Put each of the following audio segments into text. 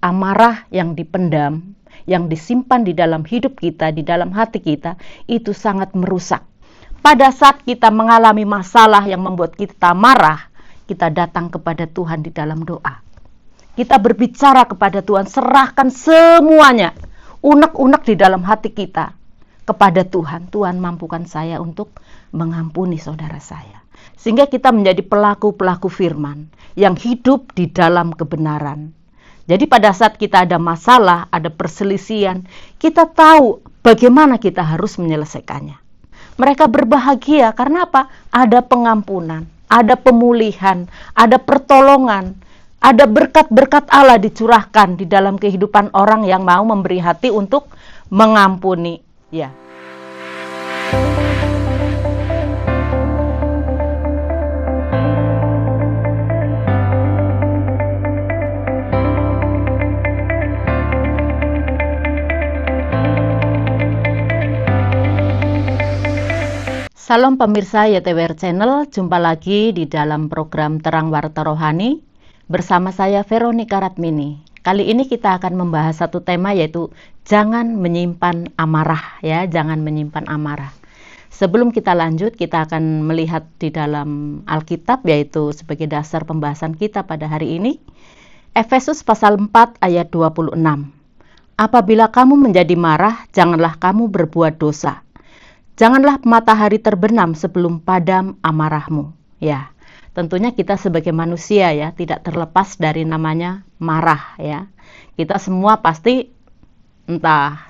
amarah yang dipendam, yang disimpan di dalam hidup kita, di dalam hati kita, itu sangat merusak. Pada saat kita mengalami masalah yang membuat kita marah, kita datang kepada Tuhan di dalam doa. Kita berbicara kepada Tuhan, serahkan semuanya, unek-unek di dalam hati kita kepada Tuhan. Tuhan, mampukan saya untuk mengampuni saudara saya. Sehingga kita menjadi pelaku-pelaku firman yang hidup di dalam kebenaran. Jadi pada saat kita ada masalah, ada perselisihan, kita tahu bagaimana kita harus menyelesaikannya. Mereka berbahagia karena apa? Ada pengampunan, ada pemulihan, ada pertolongan, ada berkat-berkat Allah dicurahkan di dalam kehidupan orang yang mau memberi hati untuk mengampuni. Ya. Salam pemirsa YTWR Channel, jumpa lagi di dalam program Terang Warta Rohani bersama saya Veronica Radmini. Kali ini kita akan membahas satu tema, yaitu jangan menyimpan amarah, ya, jangan menyimpan amarah. Sebelum kita lanjut, kita akan melihat di dalam Alkitab, yaitu sebagai dasar pembahasan kita pada hari ini, Efesus pasal 4 ayat 26. Apabila kamu menjadi marah, janganlah kamu berbuat dosa. Janganlah matahari terbenam sebelum padam amarahmu. Ya, tentunya kita sebagai manusia ya tidak terlepas dari namanya marah ya. Kita semua pasti entah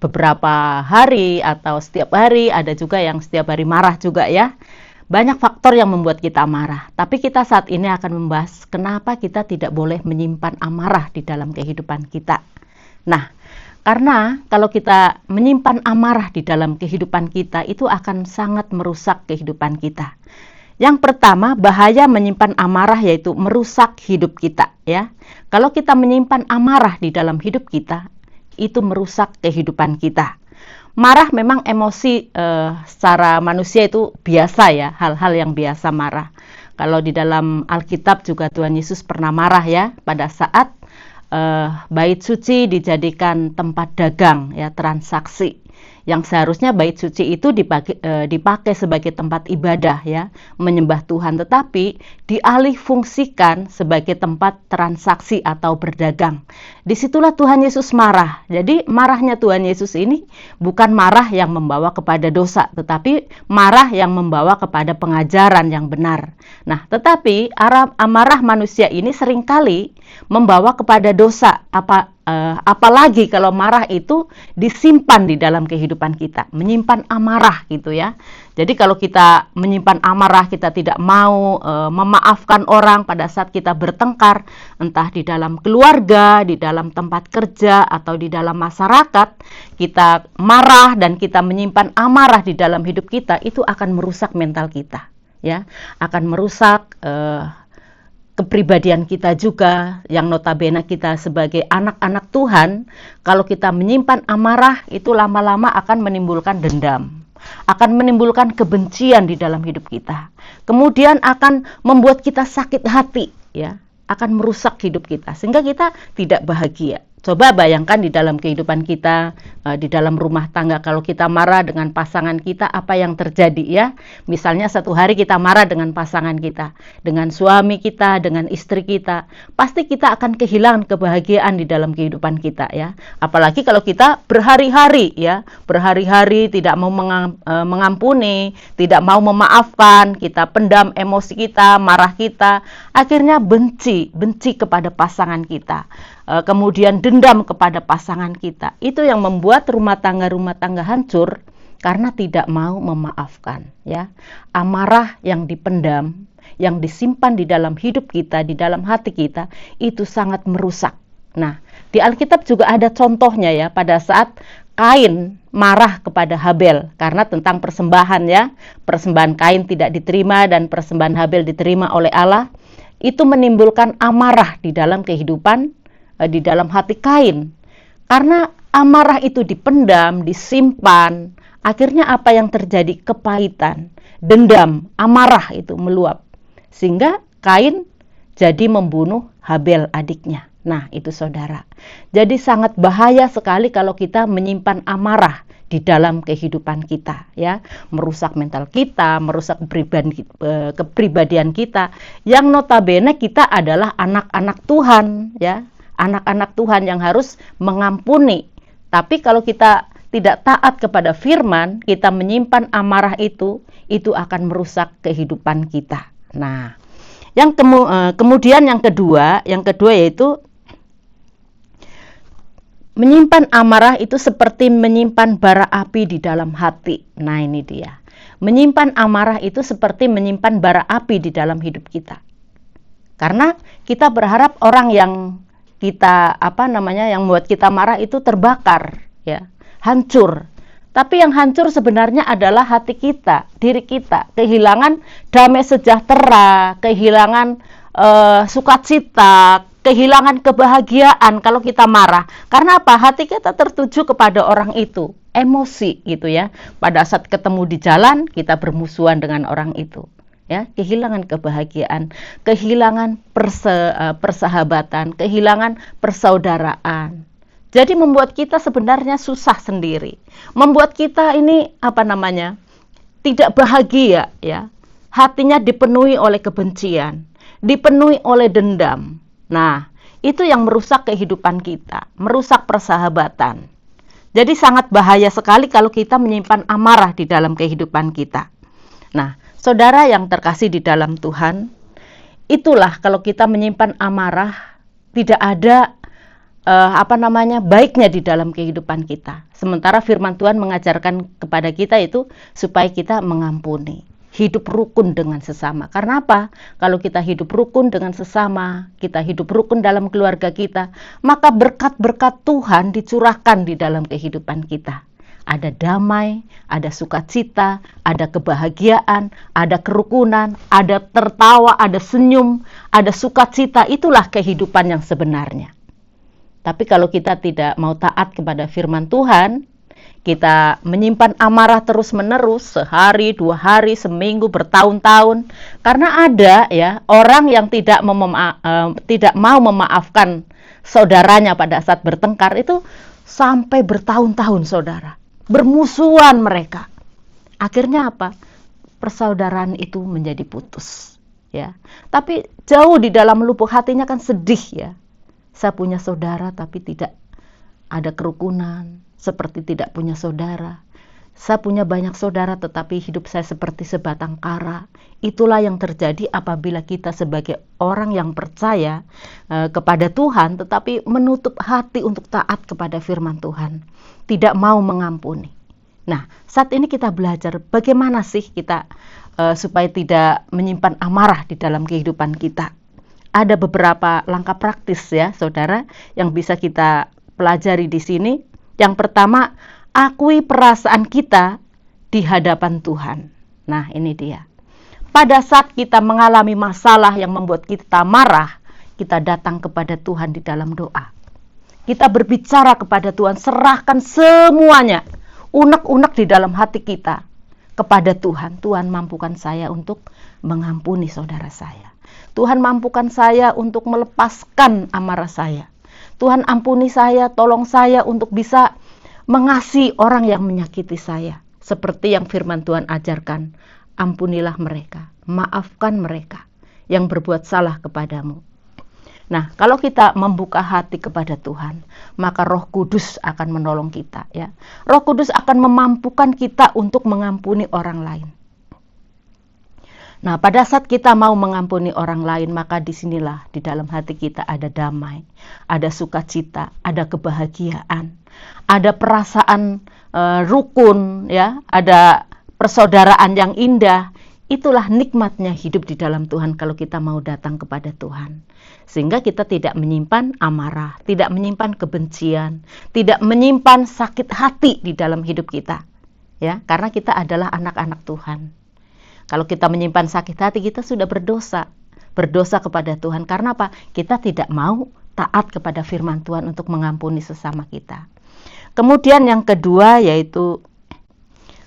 beberapa hari atau setiap hari, ada juga yang setiap hari marah juga ya. Banyak faktor yang membuat kita marah. Tapi kita saat ini akan membahas kenapa kita tidak boleh menyimpan amarah di dalam kehidupan kita. Nah, karena kalau kita menyimpan amarah di dalam kehidupan kita, itu akan sangat merusak kehidupan kita. Yang pertama, bahaya menyimpan amarah yaitu merusak hidup kita, ya. Kalau kita menyimpan amarah di dalam hidup kita, itu merusak kehidupan kita. Marah memang emosi secara manusia itu biasa ya, hal-hal yang biasa marah. Kalau di dalam Alkitab juga Tuhan Yesus pernah marah ya, pada saat bait suci dijadikan tempat dagang ya, transaksi, yang seharusnya bait suci itu dipakai sebagai tempat ibadah ya, menyembah Tuhan, tetapi dialih fungsikan sebagai tempat transaksi atau berdagang. Disitulah Tuhan Yesus marah. Jadi marahnya Tuhan Yesus ini bukan marah yang membawa kepada dosa, tetapi marah yang membawa kepada pengajaran yang benar. Nah, tetapi amarah manusia ini seringkali membawa kepada dosa. Apalagi kalau marah itu disimpan di dalam kehidupan kita, menyimpan amarah gitu ya. Jadi kalau kita menyimpan amarah, kita tidak mau memaafkan orang pada saat kita bertengkar, entah di dalam keluarga, di dalam tempat kerja, atau di dalam masyarakat, kita marah dan kita menyimpan amarah di dalam hidup kita, itu akan merusak mental kita, ya, akan merusak kepribadian kita juga, yang notabene kita sebagai anak-anak Tuhan. Kalau kita menyimpan amarah, itu lama-lama akan menimbulkan dendam, akan menimbulkan kebencian di dalam hidup kita, kemudian akan membuat kita sakit hati ya, akan merusak hidup kita sehingga kita tidak bahagia. Coba bayangkan di dalam kehidupan kita, di dalam rumah tangga, kalau kita marah dengan pasangan kita, apa yang terjadi ya? Misalnya satu hari kita marah dengan pasangan kita, dengan suami kita, dengan istri kita, pasti kita akan kehilangan kebahagiaan di dalam kehidupan kita ya. Apalagi kalau kita berhari-hari ya, berhari-hari tidak mau mengampuni, tidak mau memaafkan, kita pendam emosi kita, marah kita, akhirnya benci kepada pasangan kita. Kemudian dendam kepada pasangan kita. Itu yang membuat rumah tangga hancur karena tidak mau memaafkan ya. Amarah yang dipendam, yang disimpan di dalam hidup kita, di dalam hati kita, itu sangat merusak. Nah, di Alkitab juga ada contohnya ya, pada saat Kain marah kepada Habel karena tentang persembahan ya. Persembahan Kain tidak diterima dan persembahan Habel diterima oleh Allah. Itu menimbulkan amarah di dalam kehidupan, di dalam hati Kain. Karena amarah itu dipendam, disimpan, akhirnya apa yang terjadi? Kepahitan, dendam, amarah itu meluap. Sehingga Kain jadi membunuh Habel adiknya. Nah, itu saudara. Jadi sangat bahaya sekali kalau kita menyimpan amarah di dalam kehidupan kita, ya, merusak mental kita, merusak kepribadian kita. Yang notabene kita adalah anak-anak Tuhan, ya, anak-anak Tuhan yang harus mengampuni. Tapi kalau kita tidak taat kepada firman, kita menyimpan amarah itu akan merusak kehidupan kita. Nah, kemudian yang kedua yaitu menyimpan amarah itu seperti menyimpan bara api di dalam hati. Nah, ini dia. Menyimpan amarah itu seperti menyimpan bara api di dalam hidup kita. Karena kita berharap orang yang kita yang membuat kita marah itu terbakar, ya, hancur. Tapi yang hancur sebenarnya adalah hati kita, diri kita, kehilangan damai sejahtera, kehilangan sukacita, kehilangan kebahagiaan kalau kita marah. Karena apa? Hati kita tertuju kepada orang itu, emosi gitu ya. Pada saat ketemu di jalan, kita bermusuhan dengan orang itu. Ya, kehilangan kebahagiaan, kehilangan persahabatan, kehilangan persaudaraan. Jadi membuat kita sebenarnya susah sendiri. Membuat kita ini tidak bahagia, ya. Hatinya dipenuhi oleh kebencian, dipenuhi oleh dendam. Nah, itu yang merusak kehidupan kita, merusak persahabatan. Jadi sangat bahaya sekali kalau kita menyimpan amarah di dalam kehidupan kita. Nah, saudara yang terkasih di dalam Tuhan, itulah kalau kita menyimpan amarah, tidak ada baiknya di dalam kehidupan kita. Sementara firman Tuhan mengajarkan kepada kita itu supaya kita mengampuni, hidup rukun dengan sesama. Karena apa? Kalau kita hidup rukun dengan sesama, kita hidup rukun dalam keluarga kita, maka berkat-berkat Tuhan dicurahkan di dalam kehidupan kita. Ada damai, ada sukacita, ada kebahagiaan, ada kerukunan, ada tertawa, ada senyum, ada sukacita. Itulah kehidupan yang sebenarnya. Tapi kalau kita tidak mau taat kepada firman Tuhan, kita menyimpan amarah terus-menerus, sehari, 2 hari, seminggu, bertahun-tahun. Karena ada ya orang yang tidak mau memaafkan saudaranya pada saat bertengkar itu sampai bertahun-tahun, saudara. Bermusuhan mereka. Akhirnya apa? Persaudaraan itu menjadi putus, ya. Tapi jauh di dalam lubuk hatinya kan sedih, ya. Saya punya saudara tapi tidak ada kerukunan, seperti tidak punya saudara. Saya punya banyak saudara tetapi hidup saya seperti sebatang kara. Itulah yang terjadi apabila kita sebagai orang yang percaya kepada Tuhan tetapi menutup hati untuk taat kepada firman Tuhan, tidak mau mengampuni. Nah, saat ini kita belajar bagaimana sih kita supaya tidak menyimpan amarah di dalam kehidupan kita. Ada beberapa langkah praktis ya, saudara, yang bisa kita pelajari di sini. Yang pertama, akui perasaan kita di hadapan Tuhan. Nah, ini dia. Pada saat kita mengalami masalah yang membuat kita marah, kita datang kepada Tuhan di dalam doa. Kita berbicara kepada Tuhan, serahkan semuanya, unek-unek di dalam hati kita kepada Tuhan. Tuhan, mampukan saya untuk mengampuni saudara saya. Tuhan, mampukan saya untuk melepaskan amarah saya. Tuhan, ampuni saya, tolong saya untuk bisa mengasihi orang yang menyakiti saya. Seperti yang firman Tuhan ajarkan, ampunilah mereka, maafkan mereka yang berbuat salah kepadamu. Nah, kalau kita membuka hati kepada Tuhan, maka Roh Kudus akan menolong kita, ya. Roh Kudus akan memampukan kita untuk mengampuni orang lain. Nah, pada saat kita mau mengampuni orang lain, maka disinilah di dalam hati kita ada damai, ada sukacita, ada kebahagiaan, ada perasaan rukun, ya, ada persaudaraan yang indah. Itulah nikmatnya hidup di dalam Tuhan kalau kita mau datang kepada Tuhan. Sehingga kita tidak menyimpan amarah, tidak menyimpan kebencian, tidak menyimpan sakit hati di dalam hidup kita. Ya, karena kita adalah anak-anak Tuhan. Kalau kita menyimpan sakit hati, kita sudah berdosa kepada Tuhan. Karena apa? Kita tidak mau taat kepada firman Tuhan untuk mengampuni sesama kita. Kemudian yang kedua yaitu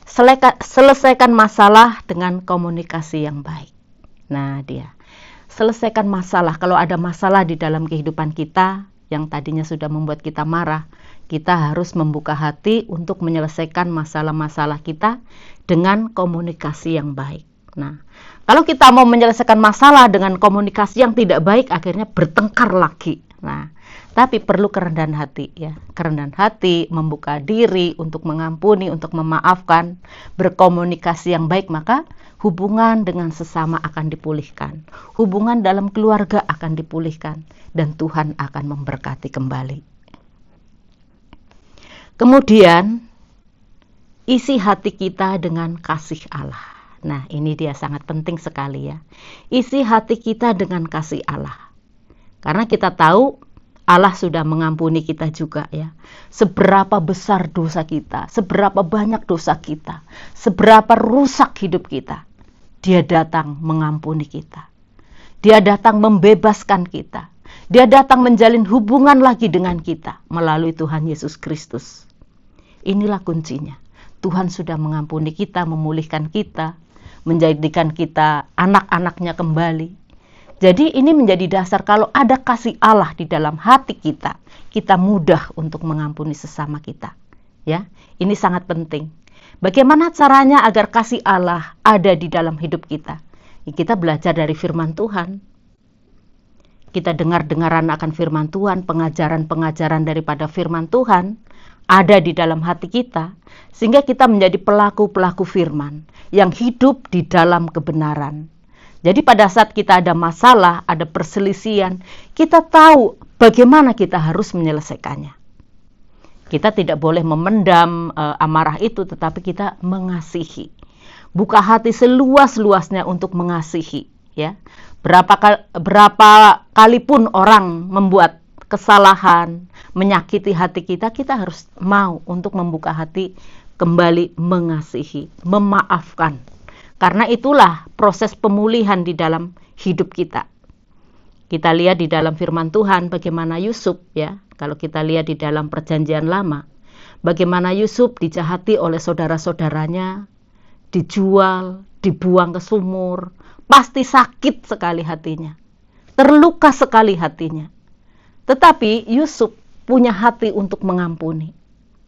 selesaikan masalah dengan komunikasi yang baik. Nah, dia selesaikan masalah. Kalau ada masalah di dalam kehidupan kita, yang tadinya sudah membuat kita marah, kita harus membuka hati untuk menyelesaikan masalah-masalah kita dengan komunikasi yang baik. Nah, kalau kita mau menyelesaikan masalah dengan komunikasi yang tidak baik, akhirnya bertengkar lagi. Nah, tapi perlu kerendahan hati ya. Kerendahan hati, membuka diri untuk mengampuni, untuk memaafkan, berkomunikasi yang baik, maka hubungan dengan sesama akan dipulihkan. Hubungan dalam keluarga akan dipulihkan dan Tuhan akan memberkati kembali. Kemudian isi hati kita dengan kasih Allah. Nah, ini dia sangat penting sekali ya. Isi hati kita dengan kasih Allah. Karena kita tahu Allah sudah mengampuni kita juga ya. Seberapa besar dosa kita, seberapa banyak dosa kita, seberapa rusak hidup kita, Dia datang mengampuni kita. Dia datang membebaskan kita. Dia datang menjalin hubungan lagi dengan kita melalui Tuhan Yesus Kristus. Inilah kuncinya. Tuhan sudah mengampuni kita, memulihkan kita, menjadikan kita anak-anaknya kembali. Jadi ini menjadi dasar kalau ada kasih Allah di dalam hati kita, kita mudah untuk mengampuni sesama kita. Ya, ini sangat penting. Bagaimana caranya agar kasih Allah ada di dalam hidup kita? Kita belajar dari firman Tuhan. Kita dengar-dengaran akan firman Tuhan, pengajaran-pengajaran daripada firman Tuhan ada di dalam hati kita, sehingga kita menjadi pelaku-pelaku firman yang hidup di dalam kebenaran. Jadi pada saat kita ada masalah, ada perselisihan, kita tahu bagaimana kita harus menyelesaikannya. Kita tidak boleh memendam amarah itu, tetapi kita mengasihi. Buka hati seluas-luasnya untuk mengasihi. Ya, berapa kali pun orang membuat kesalahan, menyakiti hati kita, kita harus mau untuk membuka hati kembali mengasihi, memaafkan. Karena itulah proses pemulihan di dalam hidup kita. Kita lihat di dalam firman Tuhan bagaimana Yusuf ya, kalau kita lihat di dalam perjanjian lama, bagaimana Yusuf dijahati oleh saudara-saudaranya, dijual, dibuang ke sumur, pasti sakit sekali hatinya, terluka sekali hatinya. Tetapi Yusuf punya hati untuk mengampuni.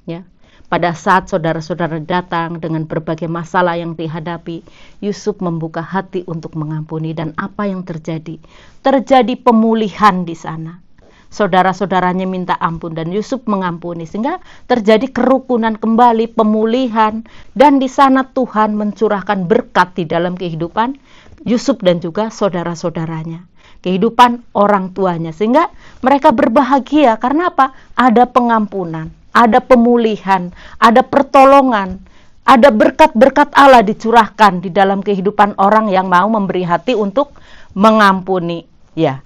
Ya. Pada saat saudara-saudara datang dengan berbagai masalah yang dihadapi, Yusuf membuka hati untuk mengampuni. Dan apa yang terjadi? Terjadi pemulihan di sana. Saudara-saudaranya minta ampun dan Yusuf mengampuni. Sehingga terjadi kerukunan kembali, pemulihan. Dan di sana Tuhan mencurahkan berkat di dalam kehidupan Yusuf dan juga saudara-saudaranya. Kehidupan orang tuanya. Sehingga mereka berbahagia. Karena apa? Ada pengampunan. Ada pemulihan, ada pertolongan, ada berkat-berkat Allah dicurahkan di dalam kehidupan orang yang mau memberi hati untuk mengampuni. Ya,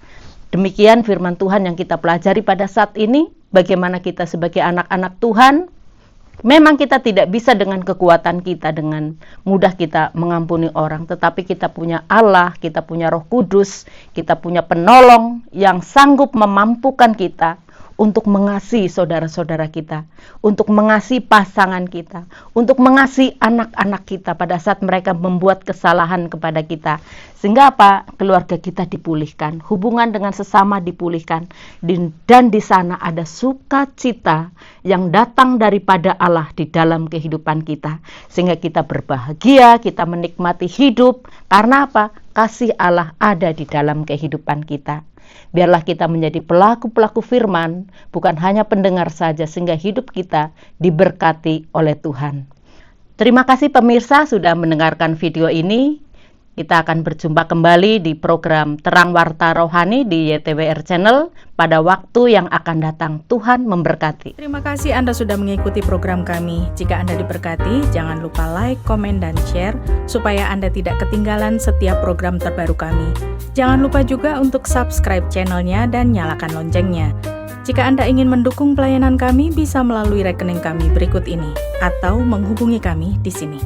demikian firman Tuhan yang kita pelajari pada saat ini. Bagaimana kita sebagai anak-anak Tuhan, memang kita tidak bisa dengan kekuatan kita, dengan mudah kita mengampuni orang. Tetapi kita punya Allah, kita punya Roh Kudus, kita punya penolong yang sanggup memampukan kita untuk mengasihi saudara-saudara kita, untuk mengasihi pasangan kita, untuk mengasihi anak-anak kita pada saat mereka membuat kesalahan kepada kita. Sehingga apa? Keluarga kita dipulihkan, hubungan dengan sesama dipulihkan, dan di sana ada sukacita yang datang daripada Allah di dalam kehidupan kita. Sehingga kita berbahagia, kita menikmati hidup. Karena apa? Kasih Allah ada di dalam kehidupan kita. Biarlah kita menjadi pelaku-pelaku firman, bukan hanya pendengar saja, sehingga hidup kita diberkati oleh Tuhan. Terima kasih pemirsa sudah mendengarkan video ini. Kita akan berjumpa kembali di program Terang Warta Rohani di YTWR Channel pada waktu yang akan datang. Tuhan memberkati. Terima kasih Anda sudah mengikuti program kami. Jika Anda diberkati, jangan lupa like, komen, dan share supaya Anda tidak ketinggalan setiap program terbaru kami. Jangan lupa juga untuk subscribe channelnya dan nyalakan loncengnya. Jika Anda ingin mendukung pelayanan kami, bisa melalui rekening kami berikut ini atau menghubungi kami di sini.